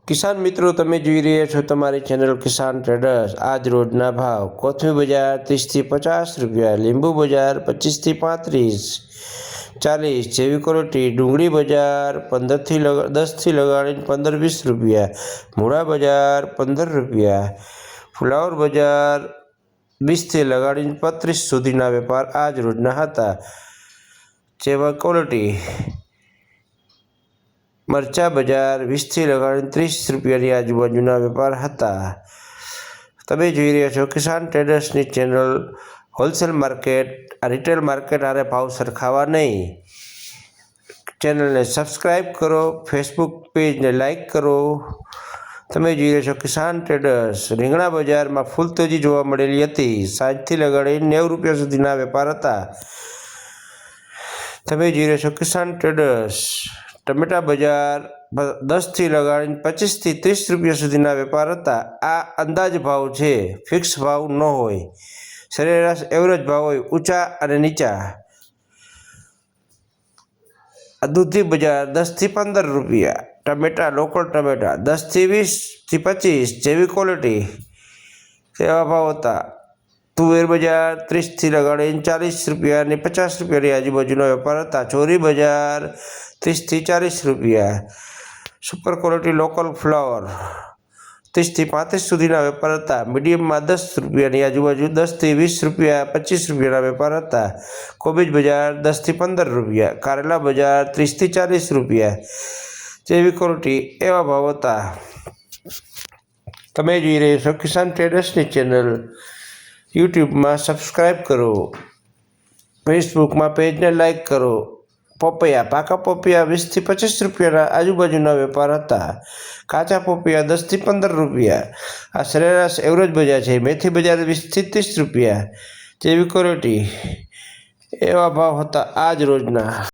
કિસાન મિત્રો, તમે જોઈ રહ્યા છો તમારી ચેનલ કિસાન ટ્રેડર્સ। આજ રોજના ભાવ: કોથમીર બજાર 30 થી 50 રૂપિયા, લીંબુ બજાર 25 થી 35-40, જેવી ક્વોલિટી ડુંગળી બજાર 10 થી લગાડીને 15-20 રૂપિયા, મૂળા બજાર 15 રૂપિયા, ફુલાવર બજાર 20 થી લગાડીને 35 સુધીના વેપાર આજ રોજના હતા। જેવા ક્વોલિટી મરચા બજાર 20 થી લગાડીને 30 રૂપિયાની આજુબાજુના વેપાર હતા। તમે જોઈ રહ્યા છો કિસાન ટ્રેડર્સની ચેનલ। હોલસેલ માર્કેટ, રિટેલ માર્કેટ આરે ભાવ સરખાવા નહીં। ચેનલને સબસ્ક્રાઈબ કરો, ફેસબુક પેજને લાઈક કરો। તમે જોઈ રહ્યા છો કિસાન ટ્રેડર્સ। રીંગણા બજારમાં ફૂલતેજી જોવા મળેલી હતી। 60 થી લગાડીને 90 રૂપિયા સુધીના વેપાર હતા। તમે જોઈ રહ્યા છો કિસાન ટ્રેડર્સ। ટમેટા બજાર 10 થી લગાડીને 25 થી 30 રૂપિયા સુધીના વેપાર હતા। આ અંદાજ ભાવ છે, ફિક્સ ભાવ ન હોય, સરેરાશ એવરેજ ભાવ હોય, ઊંચા અને નીચા। દૂધી બજાર 10 થી 15 રૂપિયા, ટમેટા લોકલ ટમેટા 10 થી 20 થી 25, જેવી ક્વોલિટી એવા ભાવ હતા। તુવેર બજાર 30 થી લગાડીને 40 રૂપિયા અને 50 રૂપિયાની આજુબાજુના વેપાર હતા। ચોરી બજાર 30 થી 40 રૂપિયા, સુપર ક્વોલિટી લોકલ ફ્લાવર 30 થી 35 સુધીના વેપાર હતા। મીડિયમમાં 10 રૂપિયાની આજુબાજુ, 10 થી 20 રૂપિયા, 25 રૂપિયાના વેપાર હતા। કોબીજ બજાર 10 થી 15 રૂપિયા, કારેલા બજાર 30 થી 40 રૂપિયા, જેવી ક્વોલિટી એવા ભાવ હતા। તમે જોઈ રહ્યા છો કિસાન ટ્રેડર્સની ચેનલ। યુટ્યુબમાં સબસ્ક્રાઈબ કરો, ફેસબુકમાં પેજને લાઈક કરો। પપૈયા, પાકા પપૈયા 20 થી 25 રૂપિયાના આજુબાજુના વેપાર હતા। કાચા પપૈયા 10 થી 15 રૂપિયા, આ સરેરાશ એવરેજ બજાર છે। મેથી બજાર 20 થી 30 રૂપિયા, જેવી ક્વોલિટી એવા ભાવ હતા આજ રોજના।